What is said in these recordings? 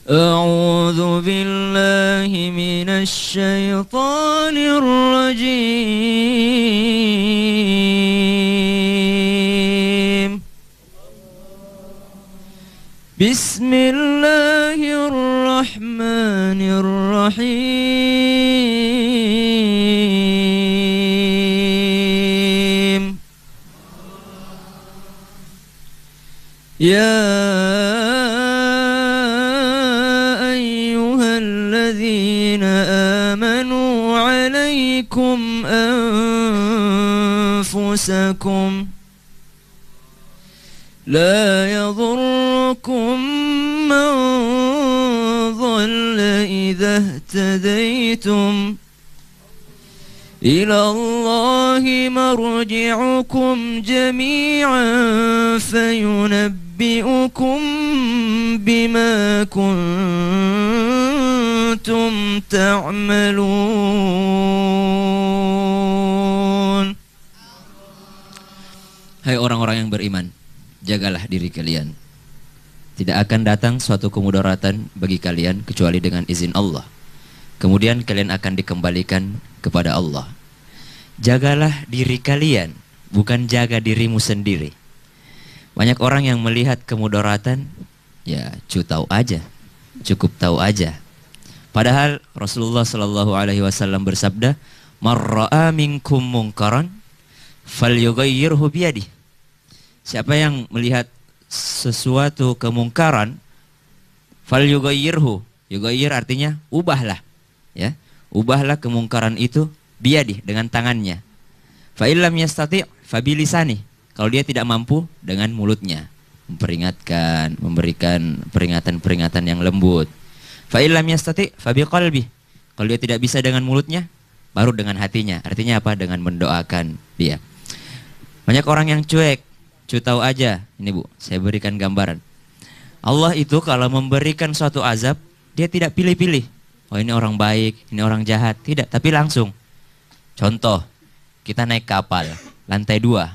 أعوذ بالله من الشيطان الرجيم بسم الله الرحمن الرحيم يا أيها الذين آمنوا عليكم أنفسكم لا يضركم من ضل إذا اهتديتم إلى الله مرجعكم جميعا فينبئكم بما كنتم تعملون. Hai orang-orang yang beriman, jagalah diri kalian. Tidak akan datang suatu kemudaratan bagi kalian kecuali dengan izin Allah. Kemudian kalian akan dikembalikan kepada Allah. Jagalah diri kalian, bukan jaga dirimu sendiri. Banyak orang yang melihat kemudaratan, ya cukup tahu aja. Padahal Rasulullah Shallallahu Alaihi Wasallam bersabda, "Man ra'a minkum munkaran, falyughayyirhu biyadihi." Siapa yang melihat sesuatu kemungkaran, falyughayyirhu, yughayyir artinya ubahlah, ya, ubahlah kemungkaran itu biyadihi, dengan tangannya. Fa illam yastati' fa bilisani, kalau dia tidak mampu, dengan mulutnya, memperingatkan, memberikan peringatan-peringatan yang lembut. Fa illam yastati' fa biqalbi, kalau dia tidak bisa dengan mulutnya, baru dengan hatinya. Artinya apa? Dengan mendoakan dia. Banyak orang yang cuek, tahu aja. Ini Bu, saya berikan gambaran. Allah itu kalau memberikan suatu azab, dia tidak pilih-pilih. Oh ini orang baik, ini orang jahat. Tidak, tapi langsung. Contoh, kita naik kapal, lantai 2.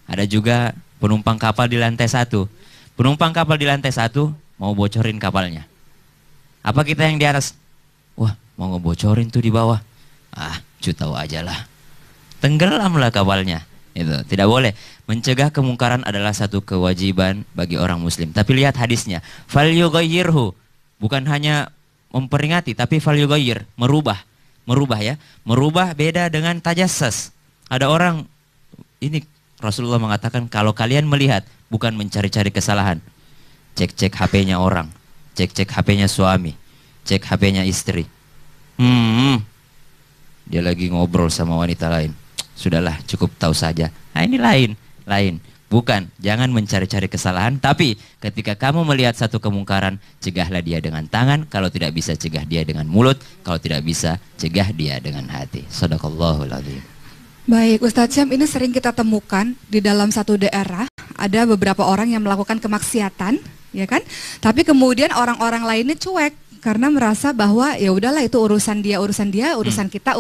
Ada juga penumpang kapal di lantai 1. Penumpang kapal di lantai 1 mau bocorin kapalnya. Apa kita yang di atas? Wah, mau ngebocorin tuh di bawah. Ah, tahu aja lah. Tenggelamlah kapalnya. Itu tidak boleh. Mencegah kemungkaran adalah satu kewajiban bagi orang muslim. Tapi lihat hadisnya, falyughayyirhu, bukan hanya memperingati, tapi falyughayyir, merubah ya. Merubah beda dengan tajassas. Ada orang, ini Rasulullah mengatakan, kalau kalian melihat, bukan mencari-cari kesalahan, cek HP-nya orang, cek HP-nya suami, cek HP-nya istri. Dia lagi ngobrol sama wanita lain. Sudahlah, cukup tahu saja. Nah ini lain. Bukan, jangan mencari-cari kesalahan. Tapi ketika kamu melihat satu kemungkaran, cegahlah dia dengan tangan. Kalau tidak bisa, cegah dia dengan mulut. Kalau tidak bisa, cegah dia dengan hati. Shadaqallahul adzim. Baik, Ustadz Syam, ini sering kita temukan di dalam satu daerah. Ada beberapa orang yang melakukan kemaksiatan, ya kan? Tapi kemudian orang-orang lainnya cuek. Karena merasa bahwa ya udahlah itu urusan dia, urusan kita,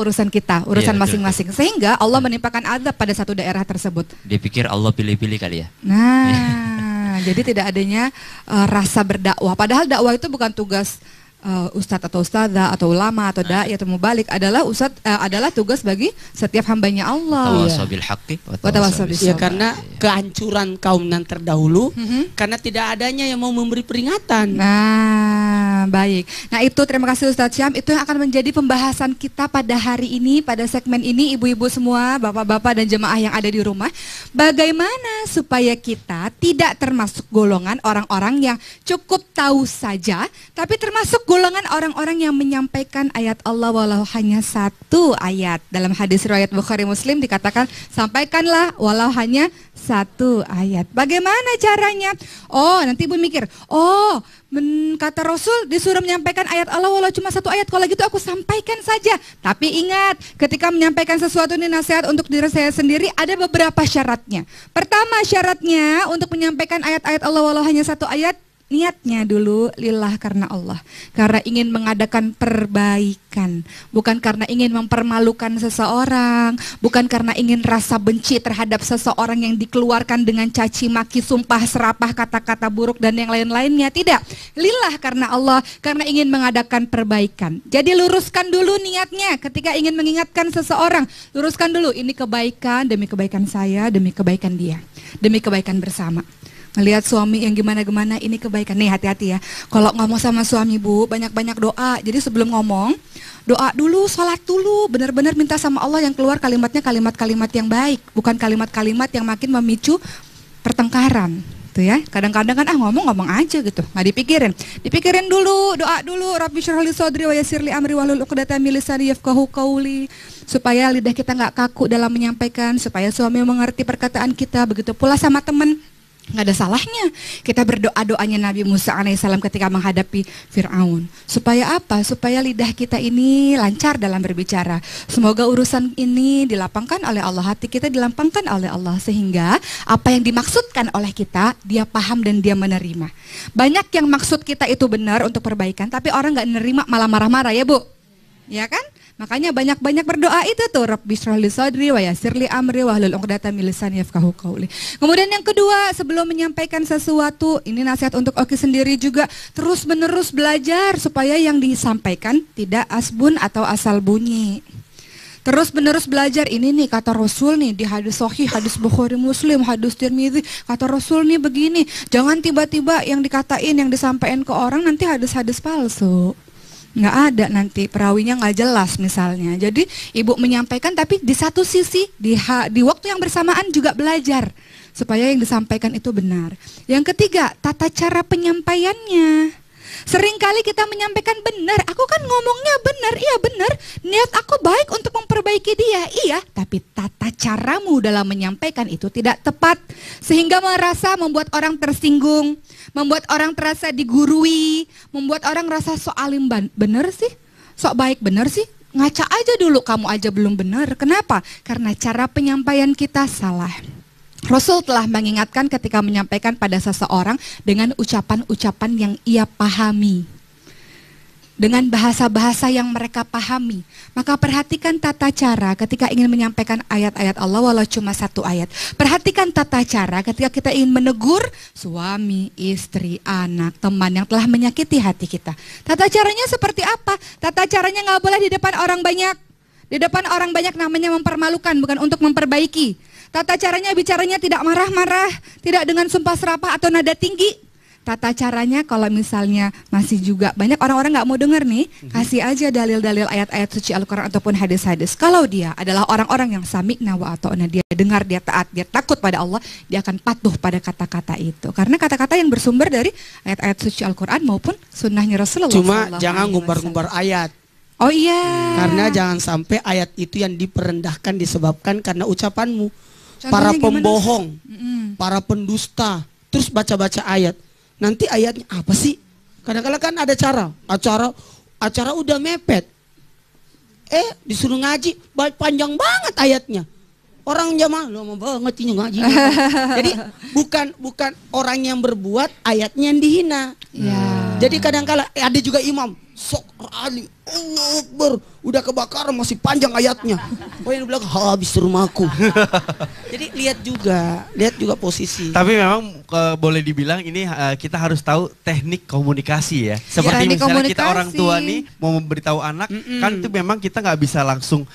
urusan masing-masing. Sehingga Allah menimpakan azab pada satu daerah tersebut. Dia pikir Allah pilih-pilih kali ya. Nah, jadi tidak adanya rasa berdakwah. Padahal dakwah itu bukan tugas ustadz atau ustadzah atau ulama atau dai atau mubalik, adalah tugas bagi setiap hambanya Allah. Tawasabil haqqi wa tawasabil ya, karena kehancuran kaum yang terdahulu karena tidak adanya yang mau memberi peringatan. Nah, baik. Nah, itu terima kasih Ustadz Syam. Itu yang akan menjadi pembahasan kita pada hari ini, pada segmen ini, ibu-ibu semua, bapak-bapak dan jemaah yang ada di rumah. Bagaimana supaya kita tidak termasuk golongan orang-orang yang cukup tahu saja, tapi termasuk golongan orang-orang yang menyampaikan ayat Allah walau hanya satu ayat. Dalam hadis riwayat Bukhari Muslim dikatakan, sampaikanlah walau hanya satu ayat. Bagaimana caranya? Oh, nanti ibu mikir, kata Rasul disuruh menyampaikan ayat Allah walau cuma satu ayat. Kalau gitu aku sampaikan saja. Tapi ingat, ketika menyampaikan sesuatu ini nasihat untuk diri saya sendiri, ada beberapa syaratnya. Pertama syaratnya untuk menyampaikan ayat-ayat Allah walau hanya satu ayat, niatnya dulu lillah karena Allah, karena ingin mengadakan perbaikan, bukan karena ingin mempermalukan seseorang, bukan karena ingin rasa benci terhadap seseorang yang dikeluarkan dengan caci maki, sumpah serapah, kata-kata buruk dan yang lain-lainnya. Tidak, lillah karena Allah, karena ingin mengadakan perbaikan. Jadi luruskan dulu niatnya ketika ingin mengingatkan seseorang, luruskan dulu, ini kebaikan demi kebaikan saya, demi kebaikan dia, demi kebaikan bersama. Melihat suami yang gimana-gimana, ini kebaikan. Nih hati-hati ya, kalau ngomong sama suami Bu, banyak-banyak doa. Jadi sebelum ngomong, doa dulu, sholat dulu, benar-benar minta sama Allah yang keluar kalimatnya kalimat-kalimat yang baik, bukan kalimat-kalimat yang makin memicu pertengkaran. Tuh ya, kadang-kadang kan ngomong-ngomong aja gitu, nggak dipikirin. Dipikirin dulu, doa dulu, Rabbi shrah li sadri wa yassir li amri wahlul 'uqdatam min lisani yafqahu qawli, supaya lidah kita nggak kaku dalam menyampaikan, supaya suami mengerti perkataan kita. Begitu pula sama teman. Nggak ada salahnya kita berdoa-doanya Nabi Musa alaihissalam ketika menghadapi Fir'aun. Supaya apa? Supaya lidah kita ini lancar dalam berbicara. Semoga urusan ini dilapangkan oleh Allah, hati kita dilapangkan oleh Allah, sehingga apa yang dimaksudkan oleh kita, dia paham dan dia menerima. Banyak yang maksud kita itu benar untuk perbaikan, tapi orang nggak menerima, malah marah-marah ya Bu, ya kan? Makanya banyak-banyak berdoa itu tuh, Rabbi shrah li sadri wa yassir li amri wahlul 'uqdatam min lisani yafqahu qawli. Kemudian yang kedua, sebelum menyampaikan sesuatu, ini nasihat untuk Oki sendiri juga, terus-menerus belajar supaya yang disampaikan tidak asbun atau asal bunyi. Terus-menerus belajar, ini nih kata Rasul nih di hadis sahih, hadis Bukhari Muslim, hadis Tirmidzi, kata Rasul nih begini. Jangan tiba-tiba yang dikatain, yang disampaikan ke orang nanti hadis-hadis palsu. Nggak ada, nanti perawinya nggak jelas misalnya. Jadi ibu menyampaikan, tapi di satu sisi di waktu yang bersamaan juga belajar supaya yang disampaikan itu benar. Yang ketiga, tata cara penyampaiannya. Seringkali kita menyampaikan benar, aku kan ngomongnya benar, iya benar, niat aku baik untuk memperbaiki dia, iya, tapi tata caramu dalam menyampaikan itu tidak tepat, sehingga membuat orang tersinggung, membuat orang terasa digurui, membuat orang rasa sok alim bener sih, sok baik bener sih, ngaca aja dulu, kamu aja belum benar. Kenapa? Karena cara penyampaian kita salah. Rasul telah mengingatkan ketika menyampaikan pada seseorang dengan ucapan-ucapan yang ia pahami, dengan bahasa-bahasa yang mereka pahami. Maka perhatikan tata cara ketika ingin menyampaikan ayat-ayat Allah, walau cuma satu ayat. Perhatikan tata cara ketika kita ingin menegur suami, istri, anak, teman yang telah menyakiti hati kita. Tata caranya seperti apa? Tata caranya nggak boleh di depan orang banyak. Di depan orang banyak namanya mempermalukan, bukan untuk memperbaiki. Tata caranya bicaranya tidak marah-marah, tidak dengan sumpah serapah atau nada tinggi. Tata caranya kalau misalnya masih juga banyak orang-orang nggak mau dengar nih, kasih aja dalil-dalil ayat-ayat suci Al-Quran ataupun hadis-hadis. Kalau dia adalah orang-orang yang sami'na wa ata'na, dia dengar, dia taat, dia takut pada Allah, dia akan patuh pada kata-kata itu. Karena kata-kata yang bersumber dari ayat-ayat suci Al-Quran maupun sunnahnya Rasulullah. Cuma jangan ngumbar-ngumbar ayat. Oh iya. Karena jangan sampai ayat itu yang diperendahkan disebabkan karena ucapanmu. Contohnya Para gimana? pembohong, para pendusta, terus baca-baca ayat. Nanti ayatnya apa sih? Kadang-kadang kan ada acara udah mepet. Disuruh ngaji, panjang banget ayatnya. Orang jamaah lama banget ini ngaji. Jadi bukan orang yang berbuat, ayatnya yang dihina. Ya. Jadi kadang-kala ada juga imam, sok Ali, Allahu Akbar, udah kebakaran masih panjang ayatnya. Pokoknya dia bilang habis rumahku. Jadi lihat juga posisi. Tapi memang boleh dibilang ini kita harus tahu teknik komunikasi ya. Seperti teknik misalnya kita komunikasi. orang tua nih mau memberitahu anak, kan itu memang kita nggak bisa langsung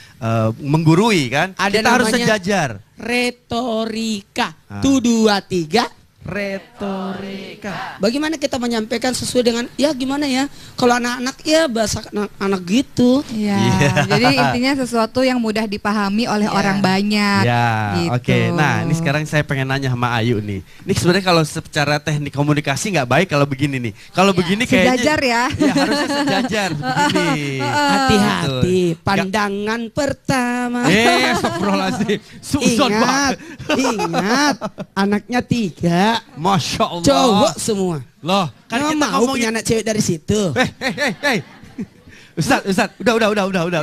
menggurui kan. Ada kita harus namanya sejajar. Retorika. 2, 3. Retorika. Bagaimana kita menyampaikan sesuai dengan ya gimana ya? Kalau anak-anak ya bahasa anak gitu. Ya, Iya. jadi intinya sesuatu yang mudah dipahami oleh Iya. orang banyak. Ya, gitu. oke. Nah, ini sekarang saya pengen nanya sama Ayu nih. Ini sebenarnya kalau secara teknik komunikasi nggak baik kalau begini nih. Kalau begini kayaknya Sejajar ya. Ya harusnya sejajar begini. Hati-hati. Betul. Pandangan pertama. Astagfirullahaladzim. Susun Ingat, banget. anaknya 3. Masya Allah. Cowok semua. Loh, kan Nggak kita mau ngomongin. punya anak cewek dari situ. Hei. Ustaz, udah.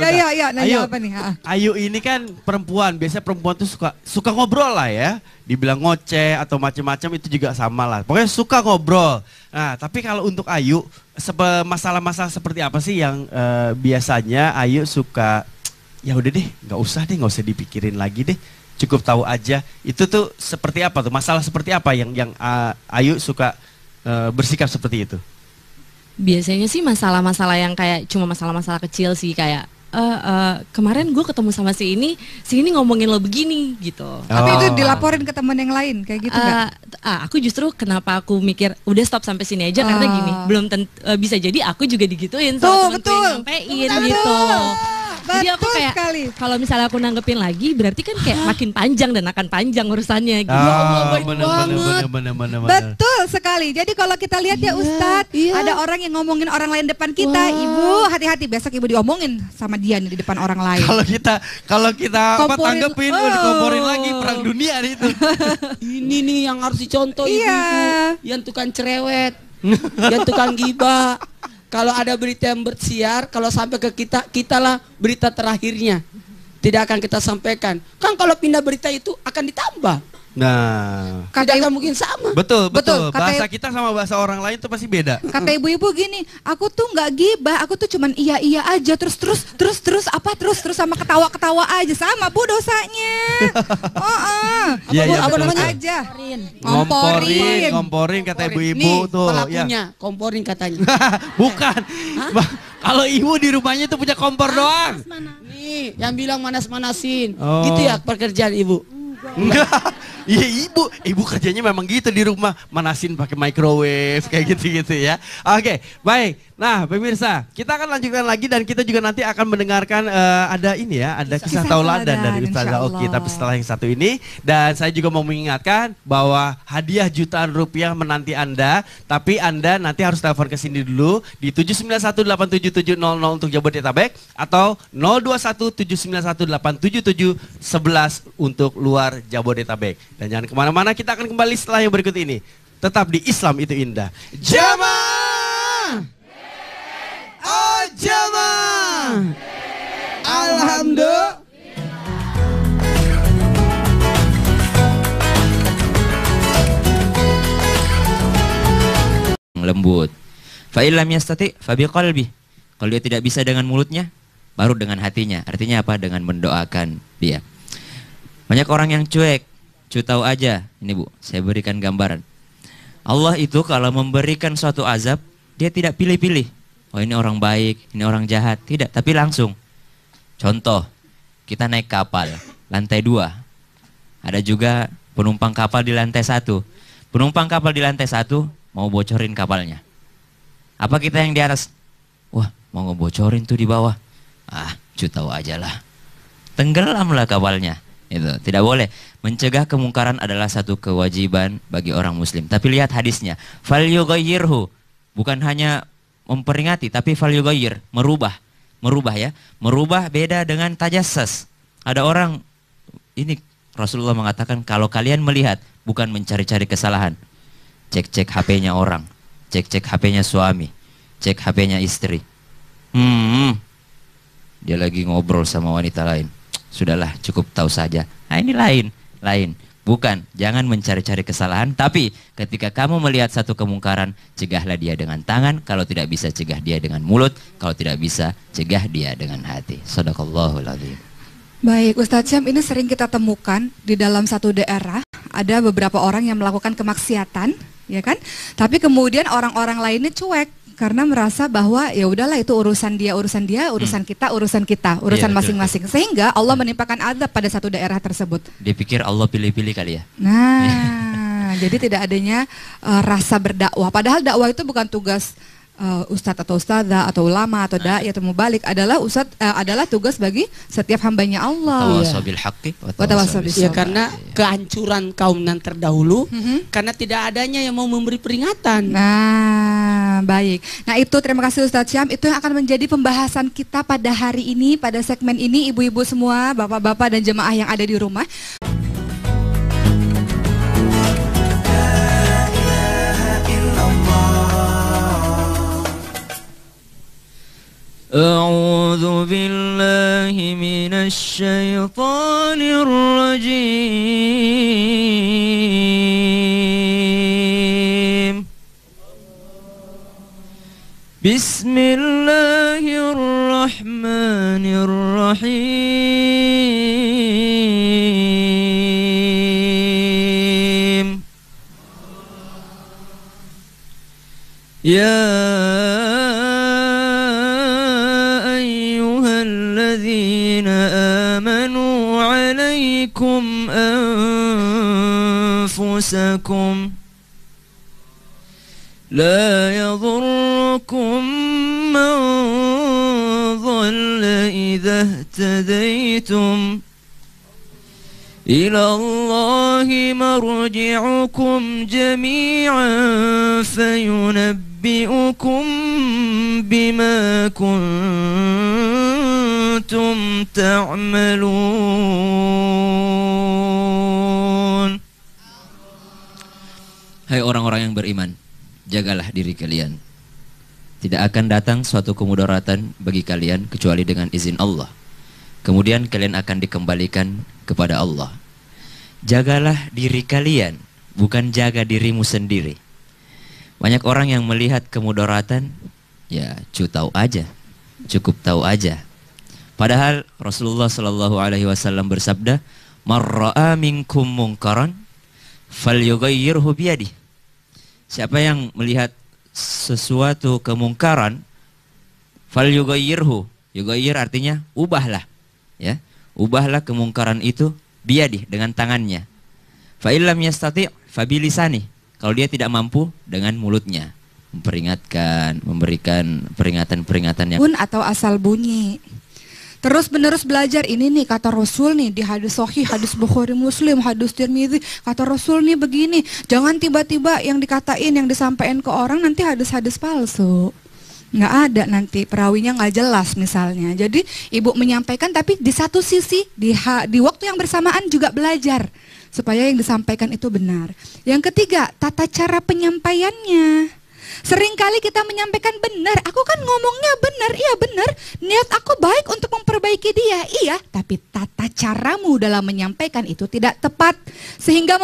Ya, nanya Ayu, apa nih? Ayu ini kan perempuan, biasanya perempuan tuh suka ngobrol lah ya. Dibilang ngoceh atau macam-macam itu juga sama lah. Pokoknya suka ngobrol. Nah, tapi kalau untuk Ayu, masalah-masalah seperti apa sih yang biasanya Ayu suka, ya udah deh, nggak usah dipikirin lagi deh. Cukup tahu aja. Itu tuh seperti apa tuh? Masalah seperti apa yang Ayu suka bersikap seperti itu? Biasanya sih masalah-masalah yang kayak cuma masalah-masalah kecil sih, kayak kemarin gue ketemu sama si ini ngomongin lo begini gitu. Tapi itu dilaporin ke teman yang lain kayak gitu nggak? Aku justru kenapa aku mikir udah stop sampai sini aja karena gini, belum bisa jadi aku juga digituin sama temen tuh yang nyampein gitu. Jadi aku kayak kalau misalnya aku nanggepin lagi berarti kan kayak makin panjang dan akan panjang urusannya gitu. Bener. Betul sekali. Jadi kalau kita lihat ya Ustadz, ada orang yang ngomongin orang lain depan kita, Ibu hati-hati besok Ibu diomongin sama dia nih di depan orang lain. Kalau kita tanggepin, komporin lagi perang dunia nih itu. Ini nih yang harus dicontoh ibu-ibu, yang tukang cerewet, yang tukang gibah. Kalau ada berita yang bersiar, kalau sampai ke kita lah berita terakhirnya. Tidak akan kita sampaikan. Kan kalau pindah berita itu akan ditambah. Nah, tidak akan mungkin sama. Betul. Bahasa kita sama bahasa orang lain tuh pasti beda. Kata ibu-ibu gini, aku tuh nggak gibah, aku tuh cuman iya aja terus sama ketawa aja sama Bu dosanya. Apa namanya aja? Ngomporin kata ibu-ibu tuh. Pelakunya komporin katanya. Bukan. Kalau ibu di rumahnya tuh punya kompor doang. Nih, yang bilang manas-manasin. Gitu ya pekerjaan ibu. Enggak. Iya ibu kerjanya memang gitu di rumah, manasin pakai microwave kayak gitu ya. Oke, baik. Nah, pemirsa, kita akan lanjutkan lagi dan kita juga nanti akan mendengarkan ada kisah tauladan dari Ustazah Oki. Tapi setelah yang satu ini, dan saya juga mau mengingatkan bahwa hadiah jutaan rupiah menanti Anda, tapi Anda nanti harus telepon ke sini dulu di 791877700 untuk Jabodetabek atau 021791877711 untuk luar Jabodetabek. Dan jangan kemana-mana, kita akan kembali setelah yang berikut ini. Tetap di Islam itu indah. Jamaah! Oh jamaah! Alhamdulillah. Lembut. Fa illam yastati fa biqalbi. Kalau dia tidak bisa dengan mulutnya, baru dengan hatinya. Artinya apa? Dengan mendoakan dia. Banyak orang yang cuek. Tahu aja, ini Bu, saya berikan gambaran. Allah itu kalau memberikan suatu azab, dia tidak pilih-pilih. Oh ini orang baik, ini orang jahat. Tidak, tapi langsung. Contoh, kita naik kapal, lantai 2. Ada juga penumpang kapal di lantai 1. Penumpang kapal di lantai 1 mau bocorin kapalnya. Apa kita yang di atas? Wah, mau ngebocorin tuh di bawah. Tahu aja lah. Tenggelamlah kapalnya. Itu tidak boleh. Mencegah kemungkaran adalah satu kewajiban bagi orang muslim. Tapi lihat hadisnya, fal yughayyirhu, bukan hanya memperingati tapi fal yughayyir, merubah ya. Merubah beda dengan tajassas. Ada orang ini Rasulullah mengatakan kalau kalian melihat bukan mencari-cari kesalahan. Cek HP-nya orang, cek HP-nya suami, cek HP-nya istri. Dia lagi ngobrol sama wanita lain. Sudahlah, cukup tahu saja. Nah ini lain. Bukan, jangan mencari-cari kesalahan. Tapi ketika kamu melihat satu kemungkaran, cegahlah dia dengan tangan. Kalau tidak bisa, cegah dia dengan mulut. Kalau tidak bisa, cegah dia dengan hati. Shadaqallahul adzim. Baik, Ustadz Syam, ini sering kita temukan di dalam satu daerah. Ada beberapa orang yang melakukan kemaksiatan, ya kan? Tapi kemudian orang-orang lainnya cuek. Karena merasa bahwa ya udahlah itu urusan dia, urusan kita, urusan masing-masing. Sehingga Allah menimpakan azab pada satu daerah tersebut. Dipikir Allah pilih-pilih kali ya. Nah, jadi tidak adanya rasa berdakwah. Padahal dakwah itu bukan tugas ustadz atau ustadzah atau ulama atau dai atau mubalik, adalah adalah tugas bagi setiap hambanya Allah. Tawasabil haqqi wa tawasabil ya, karena kehancuran kaum yang terdahulu karena tidak adanya yang mau memberi peringatan. Nah, baik. Nah, itu terima kasih Ustadz Syam. Itu yang akan menjadi pembahasan kita pada hari ini, pada segmen ini, ibu-ibu semua, bapak-bapak dan jemaah yang ada di rumah. A'udzu billahi minasy syaithanir rajim. Bismillahirrahmanirrahim. Ya ayyuhalladzina amanu 'alaikum anfusakum la yadhurrukum man dhalla idza ihtadaytum ila Allahi marji'ukum jami'an fayunabbi'ukum bima kuntum ta'malun. Hai orang-orang yang beriman, jagalah diri kalian. Tidak akan datang suatu kemudaratan bagi kalian kecuali dengan izin Allah. Kemudian kalian akan dikembalikan kepada Allah. Jagalah diri kalian, bukan jaga dirimu sendiri. Banyak orang yang melihat kemudaratan, ya cukup tahu aja. Padahal Rasulullah Shallallahu Alaihi Wasallam bersabda, "Man ra'a minkum munkaran, falyughayyirhu biyadihi." Siapa yang melihat sesuatu kemungkaran, falyughayyirhu, yughayyir artinya ubahlah, ya, ubahlah kemungkaran itu biyadihi, dengan tangannya. Fa illam yastati' fa bilisani, kalau dia tidak mampu, dengan mulutnya, memperingatkan, memberikan peringatan-peringatan yang pun atau asal bunyi. Terus menerus belajar ini nih kata Rasul nih di hadis sahih, hadis Bukhari Muslim, hadis Tirmidzi, kata Rasul nih begini. Jangan tiba-tiba yang dikatain, yang disampaikan ke orang nanti hadis-hadis palsu. Nggak ada nanti, perawinya nggak jelas misalnya. Jadi ibu menyampaikan tapi di satu sisi di waktu yang bersamaan juga belajar supaya yang disampaikan itu benar. Yang ketiga, tata cara penyampaiannya. Seringkali kita menyampaikan benar, aku kan ngomongnya benar, iya benar, niat aku baik untuk memperbaiki dia, iya, tapi tata caramu dalam menyampaikan itu tidak tepat, sehingga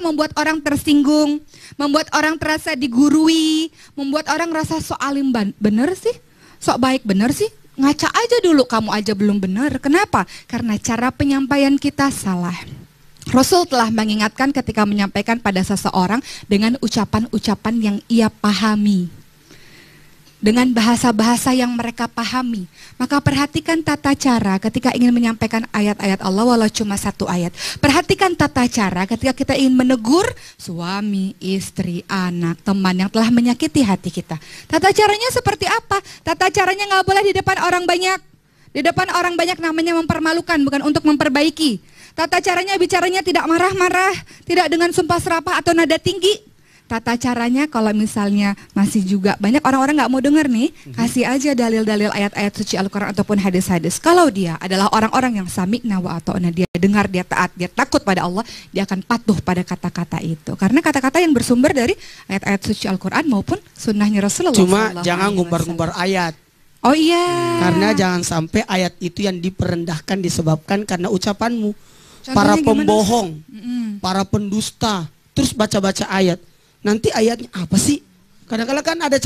membuat orang tersinggung, membuat orang terasa digurui, membuat orang rasa sok alim bener sih, sok baik bener sih, ngaca aja dulu, kamu aja belum benar. Kenapa? Karena cara penyampaian kita salah. Rasul telah mengingatkan ketika menyampaikan pada seseorang dengan ucapan-ucapan yang ia pahami, dengan bahasa-bahasa yang mereka pahami. Maka perhatikan tata cara ketika ingin menyampaikan ayat-ayat Allah walau cuma satu ayat. Perhatikan tata cara ketika kita ingin menegur suami, istri, anak, teman yang telah menyakiti hati kita. Tata caranya seperti apa? Tata caranya nggak boleh di depan orang banyak. Di depan orang banyak namanya mempermalukan, bukan untuk memperbaiki. Tata caranya bicaranya tidak marah-marah, tidak dengan sumpah serapah atau nada tinggi. Tata caranya kalau misalnya masih juga banyak orang-orang nggak mau dengar nih, kasih aja dalil-dalil ayat-ayat suci Al-Quran ataupun hadis-hadis. Kalau dia adalah orang-orang yang sami'na wa ata'na, dia dengar, dia taat, dia takut pada Allah, dia akan patuh pada kata-kata itu. Karena kata-kata yang bersumber dari ayat-ayat suci Al-Quran maupun sunnahnya Rasulullah. Cuma jangan ngumbar-ngumbar ayat. Oh iya. Karena jangan sampai ayat itu yang diperendahkan disebabkan karena ucapanmu. Para Contohnya pembohong, para pendusta, terus baca-baca ayat. Nanti ayatnya apa sih? Kadang-kadang kan ada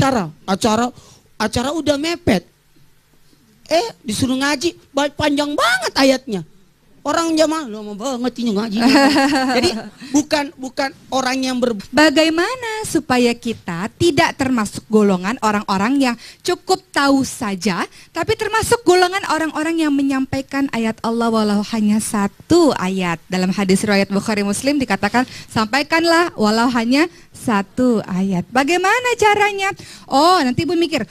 acara udah mepet. Disuruh ngaji, panjang banget ayatnya. Orang jamaah lama banget ini ngaji. Jadi bukan orang yang Bagaimana supaya kita tidak termasuk golongan orang-orang yang cukup tahu saja, tapi termasuk golongan orang-orang yang menyampaikan ayat Allah walau hanya satu ayat. Dalam hadis riwayat Bukhari Muslim dikatakan, sampaikanlah walau hanya satu ayat. Bagaimana caranya? Oh, nanti ibu mikir,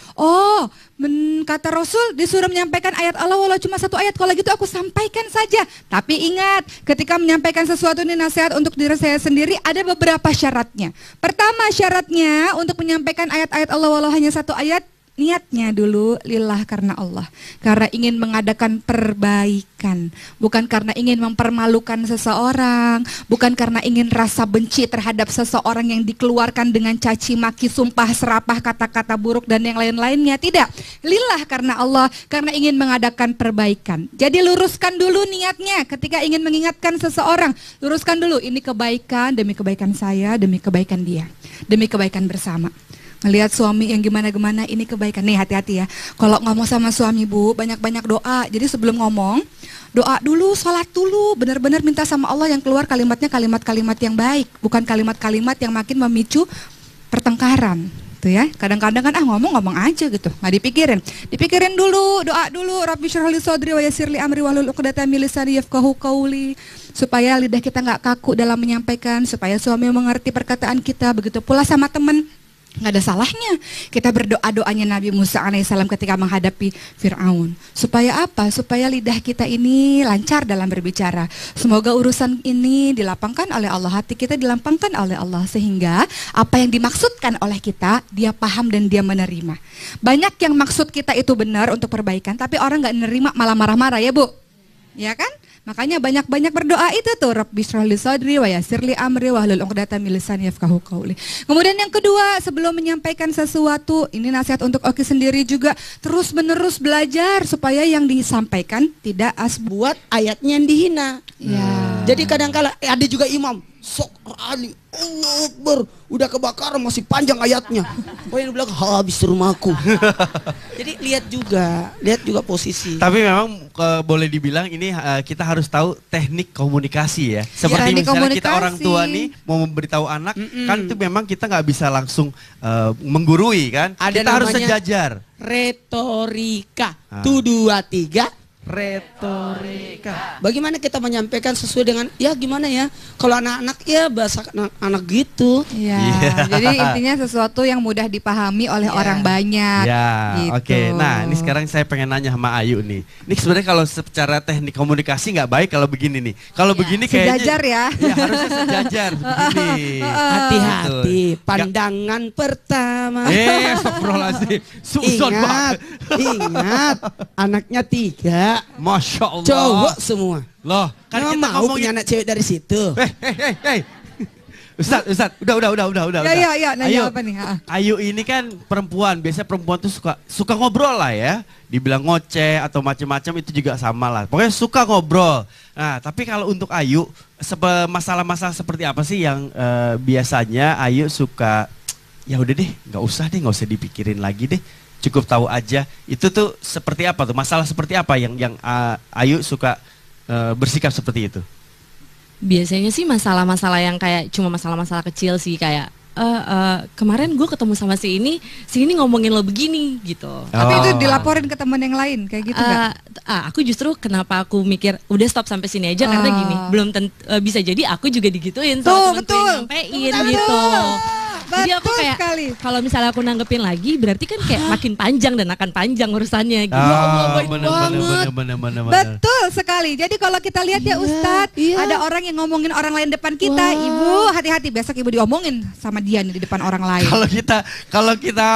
kata Rasul disuruh menyampaikan ayat Allah walau cuma satu ayat, kalau gitu aku sampaikan saja. Tapi ingat, ketika menyampaikan sesuatu ini nasihat untuk diri saya sendiri, ada beberapa syaratnya. Pertama syaratnya untuk menyampaikan ayat-ayat Allah walau hanya satu ayat, niatnya dulu lillah karena Allah, karena ingin mengadakan perbaikan, bukan karena ingin mempermalukan seseorang, bukan karena ingin rasa benci terhadap seseorang yang dikeluarkan dengan caci maki, sumpah serapah, kata-kata buruk dan yang lain-lainnya. Tidak, lillah karena Allah, karena ingin mengadakan perbaikan. Jadi luruskan dulu niatnya ketika ingin mengingatkan seseorang, luruskan dulu, ini kebaikan demi kebaikan saya, demi kebaikan dia, demi kebaikan bersama. Melihat suami yang gimana-gimana, ini kebaikan. Nih hati-hati ya, kalau ngomong sama suami Bu, banyak-banyak doa. Jadi sebelum ngomong, doa dulu, sholat dulu, benar-benar minta sama Allah yang keluar kalimatnya kalimat-kalimat yang baik, bukan kalimat-kalimat yang makin memicu pertengkaran. Tuh ya, kadang-kadang kan ngomong-ngomong aja gitu, nggak dipikirin. Dipikirin dulu, doa dulu, Rabbi syrah li sodri wa yassir li amri wahlul 'uqdatam min lisani yafqahu qawli, supaya lidah kita nggak kaku dalam menyampaikan, supaya suami mengerti perkataan kita. Begitu pula sama teman. Nggak ada salahnya kita berdoa-doanya Nabi Musa alaihissalam ketika menghadapi Fir'aun. Supaya apa? Supaya lidah kita ini lancar dalam berbicara. Semoga urusan ini dilapangkan oleh Allah, hati kita dilapangkan oleh Allah, sehingga apa yang dimaksudkan oleh kita, dia paham dan dia menerima. Banyak yang maksud kita itu benar untuk perbaikan, tapi orang nggak menerima, malah marah-marah ya Bu, ya kan? Makanya banyak-banyak berdoa itu tuh, Rabbi syrah li sadri wa yassir li amri wahlul 'uqdatam min lisani yafqahu qawli. Kemudian yang kedua, sebelum menyampaikan sesuatu, ini nasihat untuk Oki sendiri juga, terus-menerus belajar supaya yang disampaikan tidak buat ayatnya yang dihina. Ya. Jadi kadang-kala ada juga imam, sok Ali, Allah Akbar, udah kebakaran masih panjang ayatnya. Oh yang bilang habis rumahku. Jadi lihat juga posisi. Tapi memang boleh dibilang ini kita harus tahu teknik komunikasi ya. Seperti misalnya kita orang tua nih mau memberitahu anak, kan itu memang kita nggak bisa langsung menggurui kan. Ada kita harus sejajar. Retorika. 1, 2, 3. Retorika. Bagaimana kita menyampaikan sesuai dengan, ya gimana ya, kalau anak-anak ya bahasa anak-anak gitu. Ya, jadi intinya sesuatu yang mudah dipahami oleh orang banyak. Ya, gitu. Oke. Nah, ini sekarang saya pengen nanya sama Ayu nih. Ini sebenarnya kalau secara teknik komunikasi nggak baik kalau begini nih. Kalau begini kayaknya sejajar ya. Ya harusnya sejajar begini. Hati-hati, pandangan pertama. Astagfirullahaladzim. Suzon banget. Ingat, anaknya 3. Masya Allah. Cowok semua. Loh, kan Nggak kita mau punya anak cewek dari situ. Hei. Ustaz, udah. Ya, nanya apa nih? Ayu ini kan perempuan, biasanya perempuan tuh suka ngobrol lah ya. Dibilang ngoceh atau macam-macam itu juga sama lah. Pokoknya suka ngobrol. Nah, tapi kalau untuk Ayu, masalah-masalah seperti apa sih yang biasanya Ayu suka, ya udah deh, nggak usah dipikirin lagi deh. Cukup tahu aja. Itu tuh seperti apa tuh? Masalah seperti apa yang Ayu suka bersikap seperti itu? Biasanya sih masalah-masalah yang kayak cuma masalah-masalah kecil sih, kayak kemarin gue ketemu sama si ini ngomongin lo begini gitu. Tapi itu dilaporin ke teman yang lain kayak gitu nggak? Aku justru kenapa aku mikir udah stop sampai sini aja karena gini, belum bisa jadi aku juga digituin sama temen-temen yang nyampein gitu. Jadi aku kayak kalau misalnya aku nanggepin lagi berarti kan kayak makin panjang dan akan panjang urusannya gitu. Ya Allah, baik Bener. Betul sekali. Jadi kalau kita lihat ya Ustadz, ada orang yang ngomongin orang lain depan kita, Ibu hati-hati besok Ibu diomongin sama dia nih di depan orang lain. Kalau kita